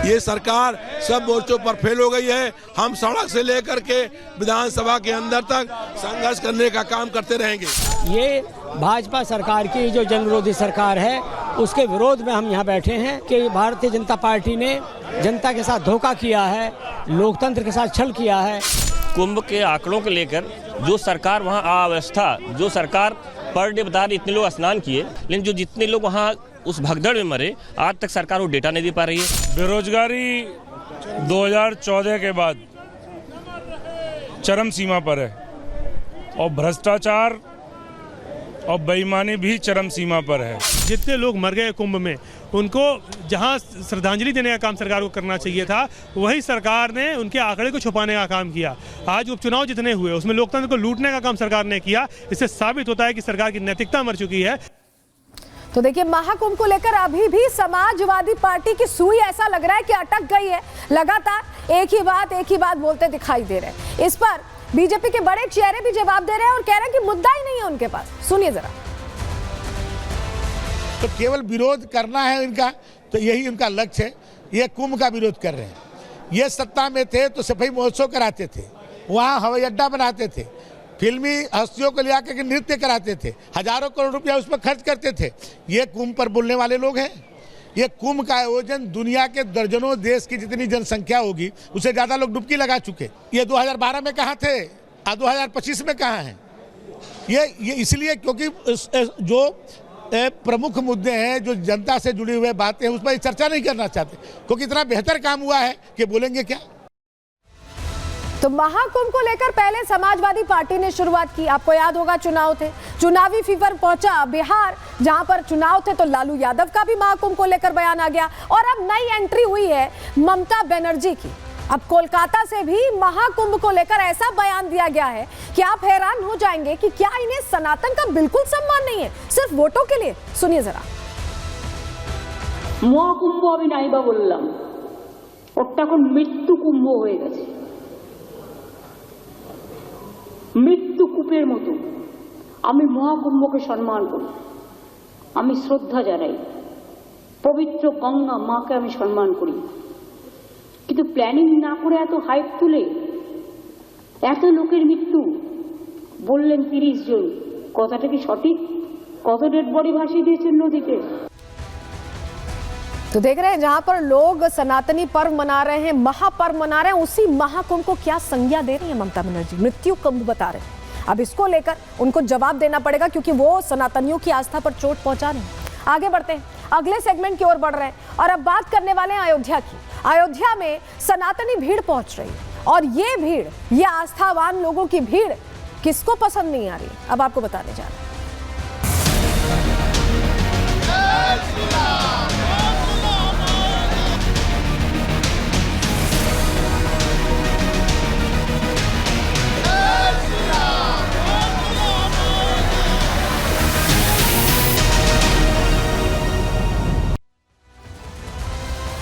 ये सरकार सब मोर्चों पर फेल हो गई है। हम सड़क से लेकर के विधानसभा के अंदर तक संघर्ष करने का काम करते रहेंगे। ये भाजपा सरकार की जो जन विरोधी सरकार है उसके विरोध में हम यहाँ बैठे हैं कि भारतीय जनता पार्टी ने जनता के साथ धोखा किया है, लोकतंत्र के साथ छल किया है। कुंभ के आंकड़ों को लेकर जो सरकार वहाँ अव्यवस्था, जो सरकार पर डे बता रही इतने लोग स्नान किए, लेकिन जो जितने लोग वहाँ उस भगदड़ में मरे, आज तक सरकार वो डेटा नहीं दे पा रही है। बेरोजगारी 2014 के बाद चरम सीमा पर है और भ्रष्टाचार और बेईमानी भी चरम सीमा पर है। जितने लोग मर गए कुंभ में, उनको जहां श्रद्धांजलि देने का काम सरकार को करना चाहिए था, वही सरकार ने उनके आंकड़े को छुपाने का काम किया। आज उपचुनाव जितने हुए उसमें लोकतंत्र को लूटने का काम सरकार ने किया। इससे साबित होता है कि सरकार की नैतिकता मर चुकी है। तो देखिए, महाकुंभ को लेकर अभी भी समाजवादी पार्टी की सुई ऐसा लग रहा है कि अटक गई है। लगातार एक ही बात बोलते दिखाई दे रहे हैं। इस पर बीजेपी के बड़े चेहरे भी जवाब दे रहे हैं और कह रहे हैं कि मुद्दा ही नहीं है उनके पास। सुनिए जरा। तो केवल विरोध करना है इनका, तो यही उनका लक्ष्य है। ये कुंभ का विरोध कर रहे हैं। ये सत्ता में थे तो सफाई महोत्सव कराते थे, वहाँ हवाई अड्डा बनाते थे, फिल्मी हस्तियों को ले आकर के नृत्य कराते थे, हजारों करोड़ रुपया उस पर खर्च करते थे। ये कुंभ पर बोलने वाले लोग हैं। ये कुंभ का आयोजन दुनिया के दर्जनों देश की जितनी जनसंख्या होगी उससे ज़्यादा लोग डुबकी लगा चुके। ये 2012 में कहाँ थे, 2025 में कहाँ हैं? ये इसलिए क्योंकि जो प्रमुख मुद्दे हैं, जो जनता से जुड़ी हुई बातें हैं, उस पर चर्चा नहीं करना चाहते, क्योंकि इतना बेहतर काम हुआ है कि बोलेंगे क्या। तो महाकुंभ को लेकर पहले समाजवादी पार्टी ने शुरुआत की। आपको याद होगा चुनाव थे, चुनावी फीवर पहुंचा बिहार, जहां पर चुनाव थे तो लालू यादव का भी महाकुंभ को लेकर बयान आ गया। और अब नई एंट्री हुई है ममता बनर्जी की। अब कोलकाता से भी महाकुंभ को लेकर ऐसा बयान दिया गया है कि आप हैरान हो जाएंगे कि क्या इन्हें सनातन का बिल्कुल सम्मान नहीं है, सिर्फ वोटों के लिए। सुनिए जरा। महाकुंभ আমি নাইবা বললাম, ওটা এখন মৃত্যু কুম্ভ হয়ে গেছে। মৃত্যু কূপের মতো আমি মহাকুম্ভকে সম্মান করি, আমি শ্রদ্ধা জানাই, পবিত্র গঙ্গা মাকে আমি সম্মান করি। কিন্তু প্ল্যানিং না করে এত হাইপ তুলে এত লোকের মৃত্যু বললেন 30 জন, কথাটা কি সঠিক? কত ডেড বডি ভাসিয়ে দিয়েছেন নদীতে। तो देख रहे हैं जहां पर लोग सनातनी पर्व मना रहे हैं, महापर्व मना रहे हैं, उसी महाकुंभ को क्या संज्ञा दे रही है ममता बनर्जी, मृत्यु कुंभ बता रहे हैं। अब इसको लेकर उनको जवाब देना पड़ेगा क्योंकि वो सनातनियों की आस्था पर चोट पहुंचा रहे हैं। आगे बढ़ते हैं, अगले सेगमेंट की ओर बढ़ रहे हैं और अब बात करने वाले हैं अयोध्या की। अयोध्या में सनातनी भीड़ पहुंच रही है और ये भीड़, ये आस्थावान लोगों की भीड़ किसको पसंद नहीं आ रही, अब आपको बताने जा रहे हैं।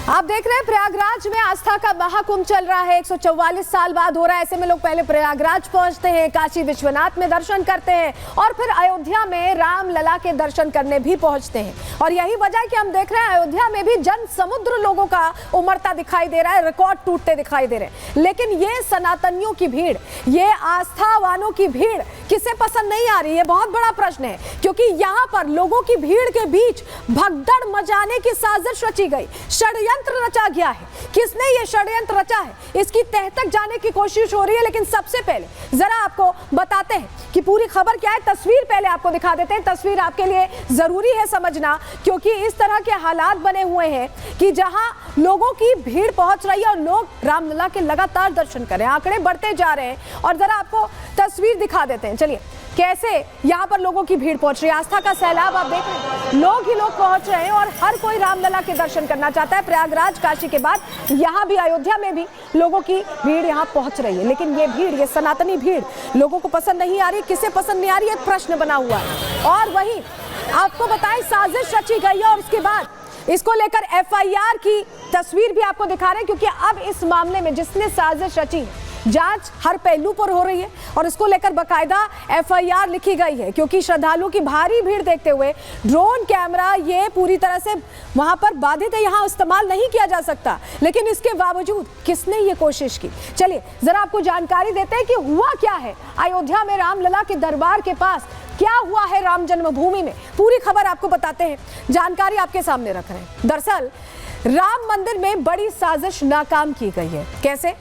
आप देख रहे हैं प्रयागराज में आस्था का महाकुंभ चल रहा है। 144 साल बाद हो रहा है। ऐसे में लोग पहले प्रयागराज पहुंचते हैं, काशी विश्वनाथ में दर्शन करते हैं और फिर अयोध्या में राम लला के दर्शन करने भी पहुंचते हैं। और यही वजह है कि हम देख रहे हैं अयोध्या में भी जन समुद्र लोगों का उमड़ता दिखाई दे रहा है, रिकॉर्ड टूटते दिखाई दे रहे हैं। लेकिन ये सनातनियों की भीड़, ये आस्थावानों की भीड़ किसे पसंद नहीं आ रही, ये बहुत बड़ा प्रश्न है। क्योंकि यहाँ पर लोगों की भीड़ के बीच भगदड़ मचाने की साजिश रची गई, षड्यंत्र रचा गया है। किसने ये षड्यंत्र रचा है, इसकी तह तक जाने की कोशिश हो रही है। लेकिन सबसे पहले जरा आपको बताते हैं कि पूरी खबर क्या है। तस्वीर पहले आपको दिखा देते हैं। तस्वीर आपके लिए जरूरी है समझना, क्योंकि इस तरह के हालात बने हुए हैं कि जहां लोगों की भीड़ पहुंच रही है और लोग रामलला के लगातार दर्शन कर रहे हैं। आंकड़े बढ़ते जा रहे हैं और जरा आपको तस्वीर दिखा देते हैं। चलिए, कैसे यहाँ पर लोगों की भीड़ पहुंच रही है। आस्था का सैलाब आप देख रहे हैं, लोग ही लोग पहुंच रहे हैं और हर कोई रामलला के दर्शन करना चाहता है। प्रयागराज, काशी के बाद यहाँ भी अयोध्या में भी लोगों की भीड़ यहाँ पहुंच रही है। लेकिन ये भीड़, ये सनातनी भीड़ लोगों को पसंद नहीं आ रही। किसे पसंद नहीं आ रही, एक प्रश्न बना हुआ है। और वही आपको बताएं, साजिश रची गई है और उसके बाद इसको लेकर FIR की तस्वीर भी आपको दिखा रहे हैं। क्योंकि अब इस मामले में जिसने साजिश रची है, जांच हर पहलू पर हो रही है और इसको लेकर बकायदा एफआईआर लिखी गई है, क्योंकि श्रद्धालुओं की भारी भीड़ देखते हुए ड्रोन कैमरा ये पूरी तरह से वहां पर बाधित है, यहां इस्तेमाल नहीं किया जा सकता। लेकिन इसके बावजूद किसने ये कोशिश की, चलिए जरा आपको जानकारी देते हैं कि हुआ क्या है अयोध्या में रामलला के दरबार के पास, क्या हुआ है राम जन्मभूमि में। पूरी खबर आपको बताते हैं, जानकारी आपके सामने रख रहे हैं। दरअसल राम मंदिर में बड़ी साजिश नाकाम की गई है। कैसे?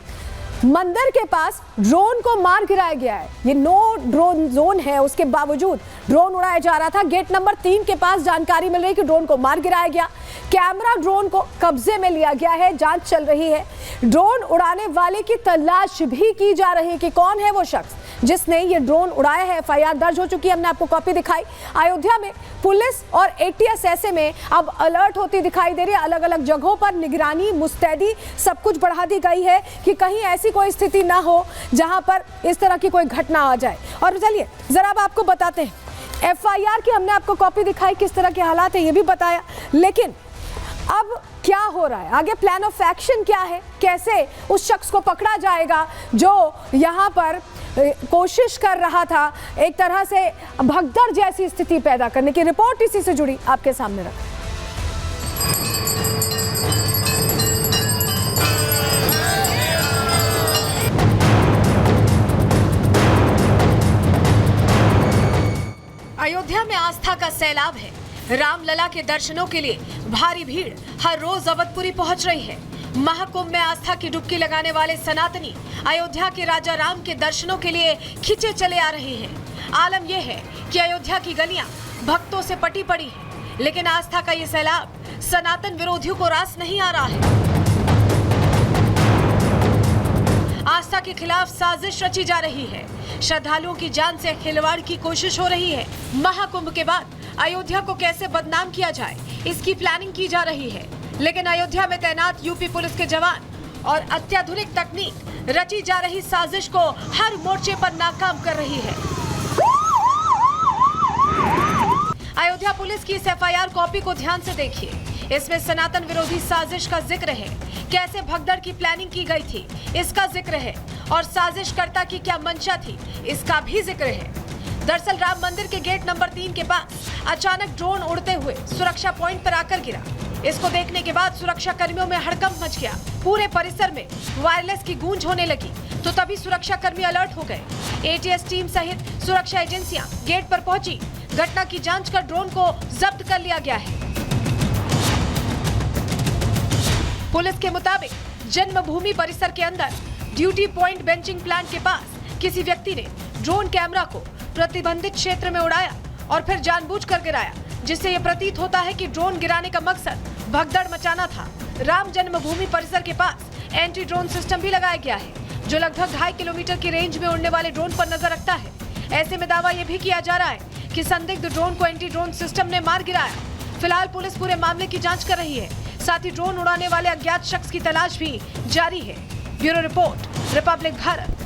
मंदिर के पास ड्रोन को मार गिराया गया है। ये नो ड्रोन जोन है, उसके बावजूद ड्रोन उड़ाया जा रहा था। गेट नंबर 3 के पास जानकारी मिल रही है कि ड्रोन को मार गिराया गया। कैमरा ड्रोन को कब्जे में लिया गया है, जांच चल रही है। ड्रोन उड़ाने वाले की तलाश भी की जा रही है कि कौन है वो शख्स जिसने ये ड्रोन उड़ाया है। एफआईआर दर्ज हो चुकी है, हमने आपको कॉपी दिखाई। अयोध्या में पुलिस और एटीएस ऐसे में अब अलर्ट होती दिखाई दे रही है। अलग अलग जगहों पर निगरानी, मुस्तैदी सब कुछ बढ़ा दी गई है कि कहीं ऐसी कोई स्थिति ना हो जहां पर इस तरह की कोई घटना आ जाए। और चलिए जरा अब आपको बताते हैं, एफआईआर की हमने आपको कॉपी दिखाई, किस तरह के हालात है ये भी बताया। लेकिन अब क्या हो रहा है आगे, प्लान ऑफ एक्शन क्या है, कैसे उस शख्स को पकड़ा जाएगा जो यहाँ पर कोशिश कर रहा था एक तरह से भगदड़ जैसी स्थिति पैदा करने की। रिपोर्ट इसी से जुड़ी आपके सामने रख। अयोध्या में आस्था का सैलाब है। रामलला के दर्शनों के लिए भारी भीड़ हर रोज अवधपुरी पहुंच रही है। महाकुंभ में आस्था की डुबकी लगाने वाले सनातनी अयोध्या के राजा राम के दर्शनों के लिए खिंचे चले आ रहे हैं। आलम यह है कि अयोध्या की गलियां भक्तों से पटी पड़ी हैं, लेकिन आस्था का ये सैलाब सनातन विरोधियों को रास नहीं आ रहा है। आस्था के खिलाफ साजिश रची जा रही है। श्रद्धालुओं की जान से खिलवाड़ की कोशिश हो रही है। महाकुंभ के बाद अयोध्या को कैसे बदनाम किया जाए, इसकी प्लानिंग की जा रही है। लेकिन अयोध्या में तैनात यूपी पुलिस के जवान और अत्याधुनिक तकनीक रची जा रही साजिश को हर मोर्चे पर नाकाम कर रही है। अयोध्या पुलिस की इस एफआईआर कॉपी को ध्यान से देखिए। इसमें सनातन विरोधी साजिश का जिक्र है, कैसे भगदड़ की प्लानिंग की गई थी इसका जिक्र है, और साजिशकर्ता की क्या मंशा थी इसका भी जिक्र है। दरअसल राम मंदिर के गेट नंबर 3 के पास अचानक ड्रोन उड़ते हुए सुरक्षा पॉइंट पर आकर गिरा। इसको देखने के बाद सुरक्षा कर्मियों में हड़कंप मच गया। पूरे परिसर में वायरलेस की गूंज होने लगी, तो तभी सुरक्षा कर्मी अलर्ट हो गए। एटीएस टीम सहित सुरक्षा एजेंसियां गेट पर पहुंची। घटना की जांच कर ड्रोन को जब्त कर लिया गया है। पुलिस के मुताबिक जन्मभूमि परिसर के अंदर ड्यूटी पॉइंट बेंचिंग प्लांट के पास किसी व्यक्ति ने ड्रोन कैमरा को प्रतिबंधित क्षेत्र में उड़ाया और फिर जानबूझकर गिराया, जिससे यह प्रतीत होता है कि ड्रोन गिराने का मकसद भगदड़ मचाना था। राम जन्मभूमि परिसर के पास एंटी ड्रोन सिस्टम भी लगाया गया है, जो लगभग 2.5 किलोमीटर की रेंज में उड़ने वाले ड्रोन पर नजर रखता है। ऐसे में दावा यह भी किया जा रहा है कि संदिग्ध ड्रोन को एंटी ड्रोन सिस्टम ने मार गिराया। फिलहाल पुलिस पूरे मामले की जांच कर रही है, साथ ही ड्रोन उड़ाने वाले अज्ञात शख्स की तलाश भी जारी है। Bureau report, Republic Bharat.